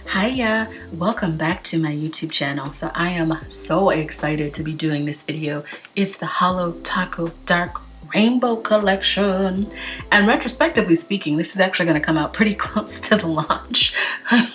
Hiya, welcome back to my YouTube channel. So I am so excited to be doing this video. It's the holotaco dark rainbow collection, and retrospectively speaking, this is actually going to come out pretty close to the launch,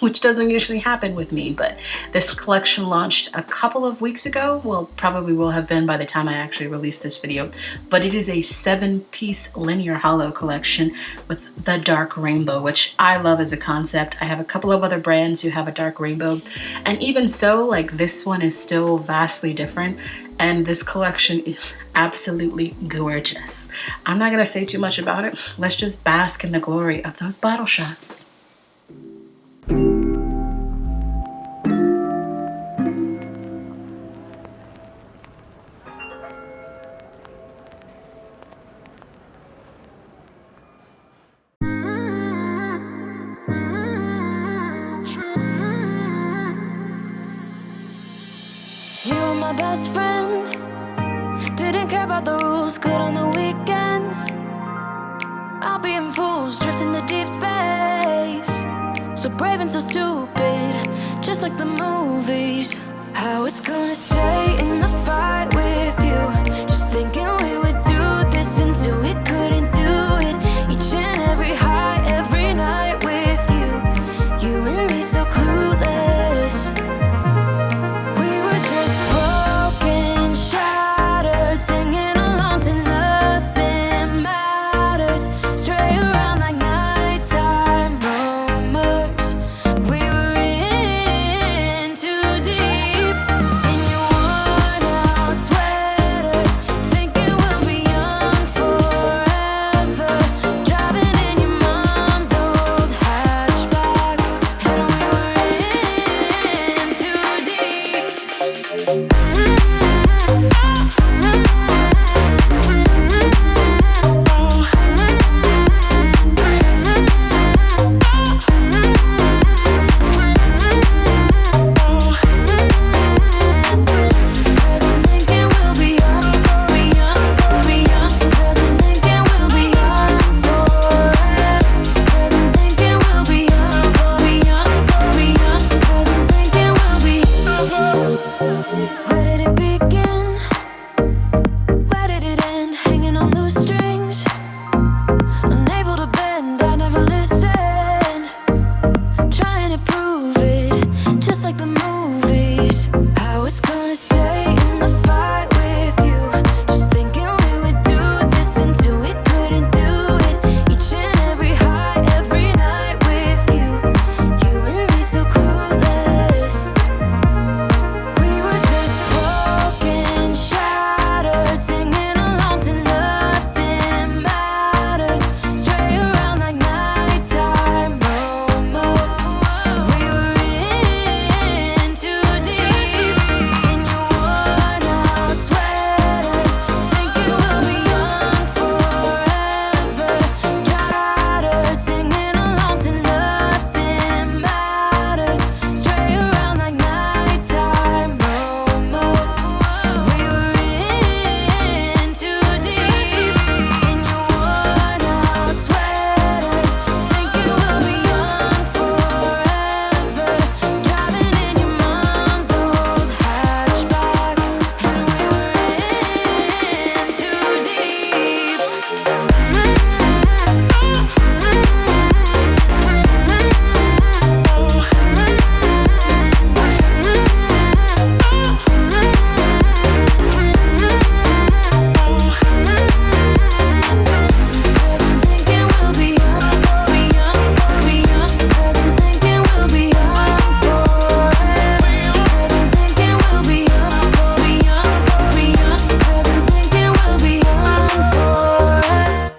which doesn't usually happen with me, but this collection launched a couple of weeks ago. Well, probably will have been by the time I actually release this video, but it is a 7-piece linear holo collection with the dark rainbow, which I love as a concept. I have a couple of other brands who have a dark rainbow, and even so, like, this one is still vastly different. And this collection is absolutely gorgeous. I'm not gonna say too much about it. Let's just bask in the glory of those bottle shots. You're my best friend. Didn't care about the rules, good on the weekends. I'll be in fools, drifting to deep space. So brave and so stupid, just like the movies. I was gonna stay in the fight with you, just thinking we would do this until we couldn't do it. Each and every high, every night with you. You and me so clueless. We were just broken, shattered, singing along to nothing matters. Stray around like nighttime rumors. We were in too deep. In your worn-out sweaters, thinking we'll be young forever. Driving in your mom's old hatchback, and we were in too deep. Cause I'm thinking we'll be young, be young, be young. Cause I'm thinking we'll be young forever. Cause I'm thinking we'll be young, be young, be young. Cause I'm thinking we'll be. Where did it begin? Where did it end? Hanging on loose strings, unable to bend. I never listened, trying to prove it, just like the movies. I was gonna stay in the fight with you, just thinking we would do this until we couldn't do it. Each and every high, every night with you. You and me so clueless. We were just broken, shattered, singing along to nothing matters. Stray around like nighttime rumors. We were in too deep. In your worn-out sweaters, thinking we'll be young forever. Shattered, singing along to nothing matters. Stray around like nighttime rumors. We were in too deep. In your worn-out sweaters, thinking we'll be young forever. Driving in your mom's old hatchback, and we were in too deep. Cause I'm thinking we'll be young, be young, be young. Cause I'm thinking we'll be young forever. Cause I'm thinking we'll be young, be young, be young. Cause I'm thinking we'll be young forever.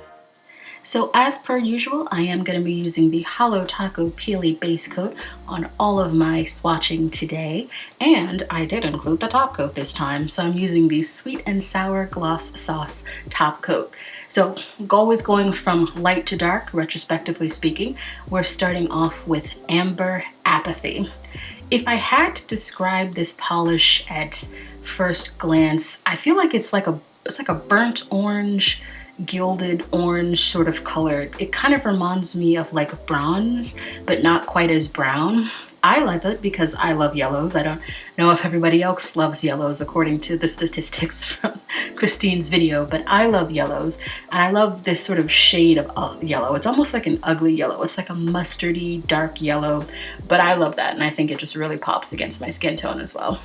So as per usual, I am going to be using the holotaco peely base coat on all of my swatching today, and I did include the top coat this time, so I'm using the sweet and sour gloss sauce top coat. So always going from light to dark, retrospectively speaking. We're starting off with Amber Apathy. If I had to describe this polish at first glance, I feel like it's like a burnt orange, gilded orange sort of color. It kind of reminds me of like bronze, but not quite as brown. I love it because I love yellows. I don't know if everybody else loves yellows according to the statistics from Christine's video, but I love yellows, and I love this sort of shade of yellow. It's almost like an ugly yellow. It's like a mustardy dark yellow, but I love that, and I think it just really pops against my skin tone as well.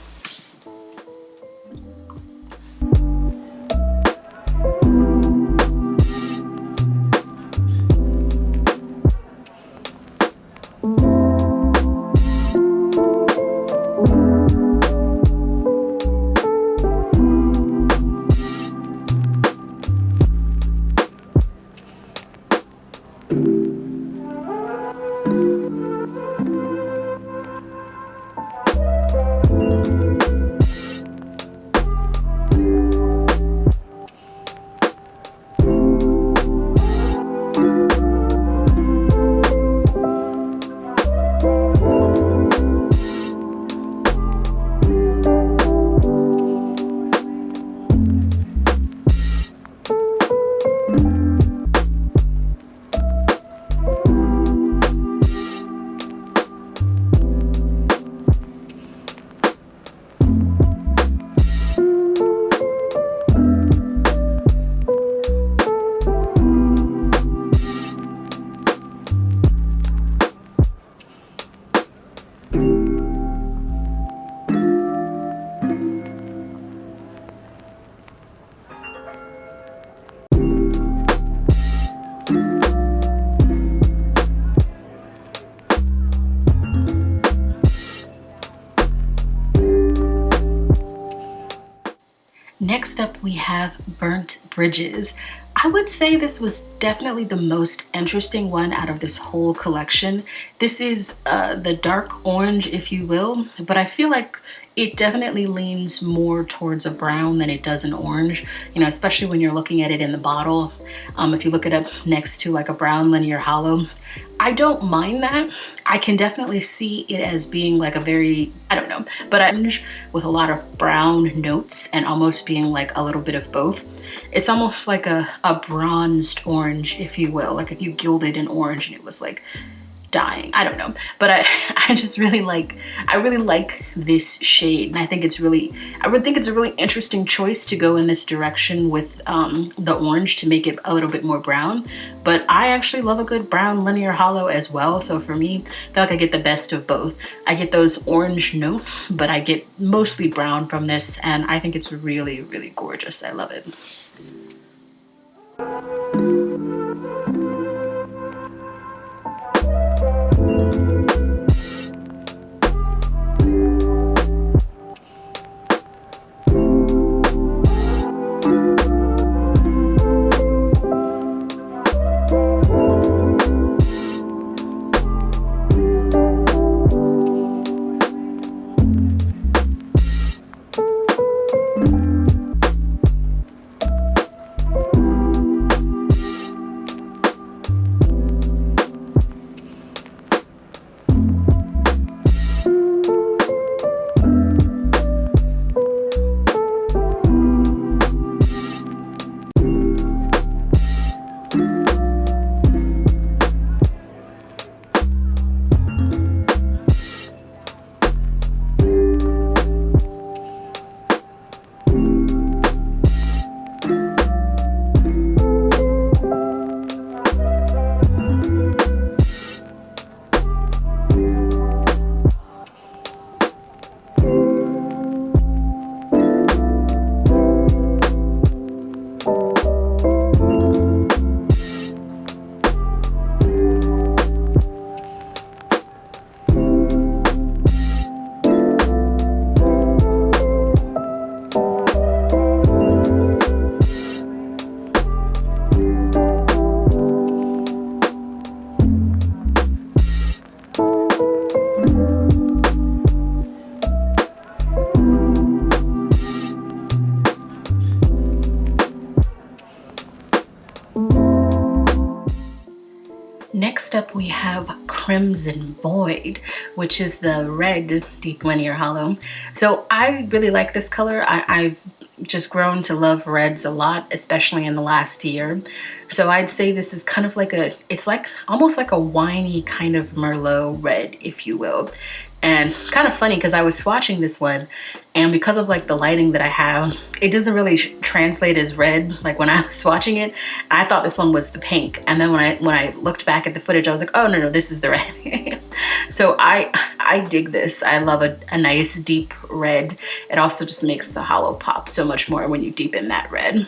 Next up, we have Burnt Bridges. I would say this was definitely the most interesting one out of this whole collection. This is the dark orange, if you will, but I feel like it definitely leans more towards a brown than it does an orange, you know, especially when you're looking at it in the bottle. If you look it up next to like a brown linear holo, I don't mind that. I can definitely see it as being like a very, I don't know, but orange with a lot of brown notes and almost being like a little bit of both. It's almost like a bronzed orange, if you will, like if you gilded an orange and it was like dying. I don't know, but I just really like, I really like this shade, and I think it's really, I would think it's a really interesting choice to go in this direction with the orange to make it a little bit more brown. But I actually love a good brown linear holo as well, so for me, I feel like I get the best of both. I get those orange notes, but I get mostly brown from this, and I think it's really, really gorgeous. I love it. Next up, we have Crimson Void, which is the red deep linear holo. So I really like this color. I've just grown to love reds a lot, especially in the last year. So I'd say this is kind of like a, it's like almost like a winey kind of Merlot red, if you will. And kind of funny because I was swatching this one, and because of like the lighting that I have, it doesn't really translate as red like when I was swatching it. I thought this one was the pink, and then when I looked back at the footage, I was like, oh no, this is the red. So I dig this. I love a nice deep red. It also just makes the holo pop so much more when you deepen that red.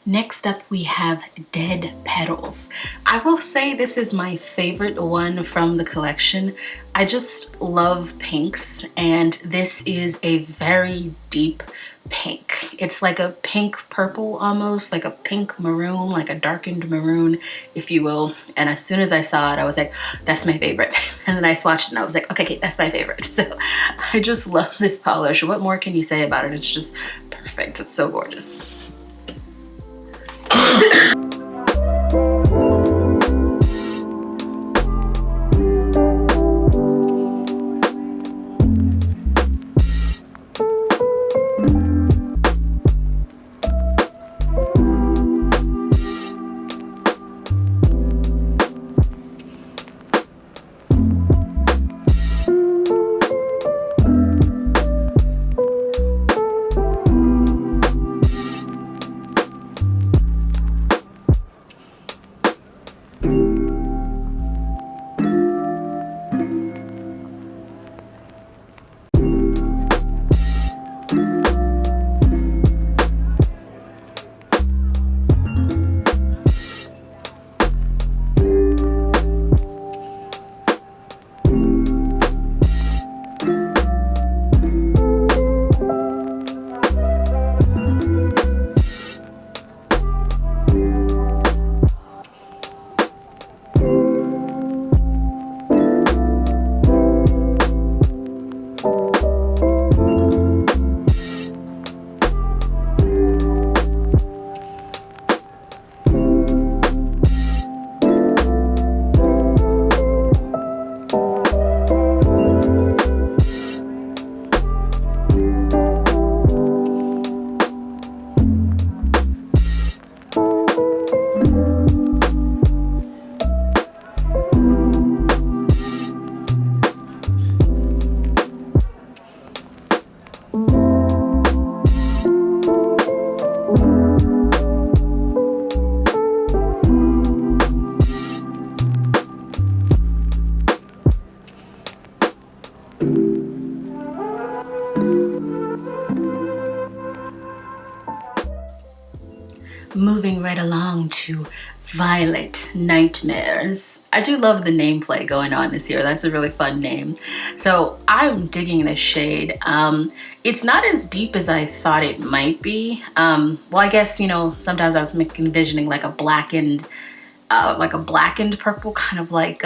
Next up, we have Dead Petals. I will say this is my favorite one from the collection. I just love pinks, and this is a very deep pink. It's like a pink purple almost, like a pink maroon, like a darkened maroon, if you will. And as soon as I saw it, I was like, that's my favorite. And then I swatched and I was like, okay, that's my favorite. So I just love this polish. What more can you say about it? It's just perfect. It's so gorgeous. Moving right along to Violet Nightmares. I do love the nameplay going on this year. That's a really fun name. So I'm digging this shade. It's not as deep as I thought it might be. Well, I guess, you know, sometimes I was envisioning like a blackened purple, kind of like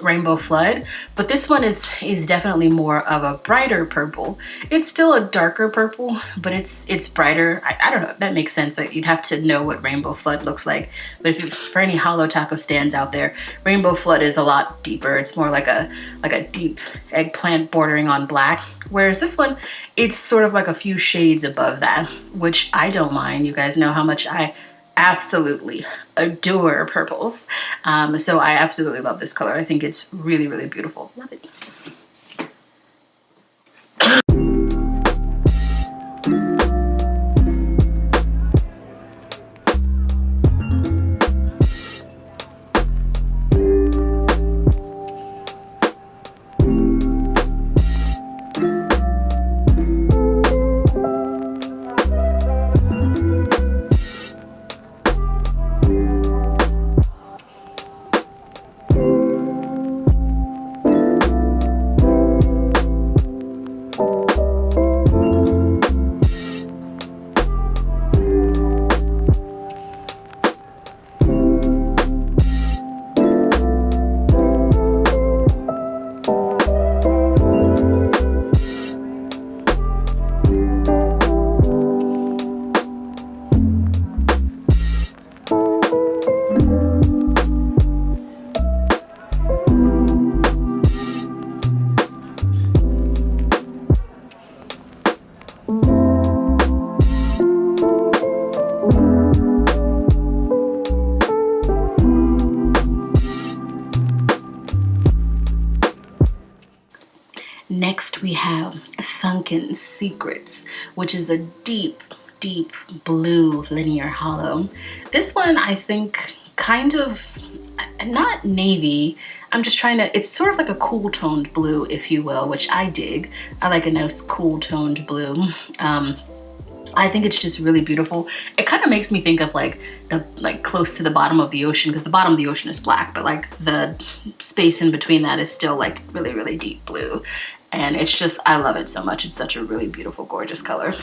Rainbow Flood, but this one is definitely more of a brighter purple. It's still a darker purple, but it's brighter. I don't know if that makes sense. That you'd have to know what Rainbow Flood looks like, but if for any holotaco stands out there, Rainbow Flood is a lot deeper. It's more like a deep eggplant bordering on black, whereas this one, it's sort of like a few shades above that, which I don't mind. You guys know how much I absolutely adore purples. So I absolutely love this color. I think it's really, really beautiful. Love it. Next we have Sunken Secrets, which is a deep, deep blue linear hollow. This one I think kind of, not navy, I'm just trying to, it's sort of like a cool toned blue, if you will, which I dig. I like a nice cool toned blue. I think it's just really beautiful. It kind of makes me think of like close to the bottom of the ocean, because the bottom of the ocean is black, but like the space in between that is still like really, really deep blue. And it's just, I love it so much. It's such a really beautiful, gorgeous color.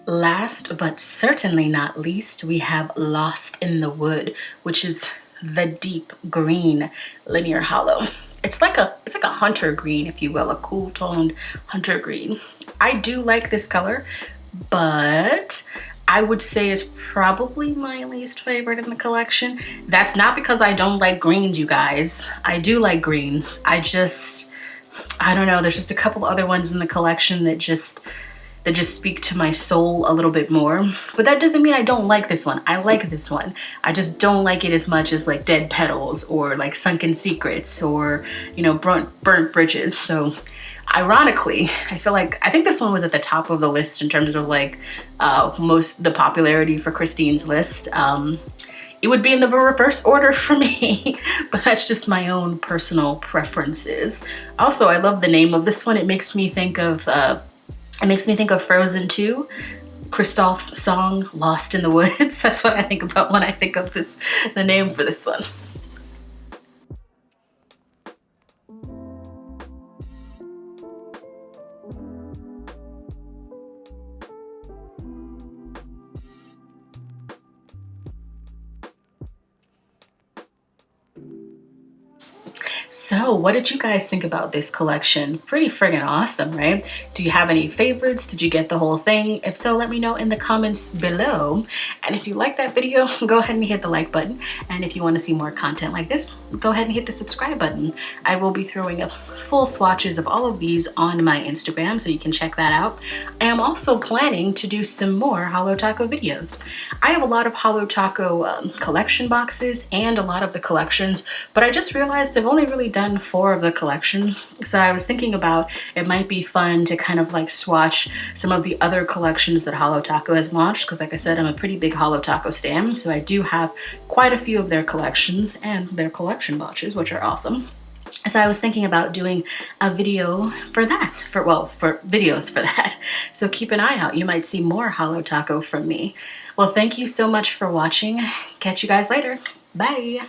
Last but certainly not least, we have Lost in the Wood, which is the deep green linear hollow. It's like a hunter green, if you will, a cool toned hunter green. I do like this color, but I would say it's probably my least favorite in the collection. That's not because I don't like greens, you guys. I do like greens. I don't know, there's just a couple other ones in the collection that just speak to my soul a little bit more. But that doesn't mean I don't like this one. I like this one. I just don't like it as much as like Dead Petals or like Sunken Secrets or, you know, Burnt Bridges. So ironically, I think this one was at the top of the list in terms of like the popularity for Christine's list. It would be in the reverse order for me, but that's just my own personal preferences. Also, I love the name of this one. It makes me think of Frozen 2. Christoph's song Lost in the Woods. That's what I think about when I think of this, the name for this one. So what did you guys think about this collection? Pretty friggin' awesome, right? Do you have any favorites? Did you get the whole thing? If so, let me know in the comments below. And if you like that video, go ahead and hit the like button. And if you want to see more content like this, go ahead and hit the subscribe button. I will be throwing up full swatches of all of these on my Instagram, so you can check that out. I am also planning to do some more holotaco videos. I have a lot of holotaco collection boxes and a lot of the collections, but I just realized I've only really done 4 of the collections. So I was thinking about it might be fun to kind of like swatch some of the other collections that holotaco has launched, because like I said, I'm a pretty big holotaco stan, so I do have quite a few of their collections and their collection boxes, which are awesome. So I was thinking about doing a video for that, for videos for that. So keep an eye out. You might see more holotaco from me. Well, thank you so much for watching. Catch you guys later. Bye.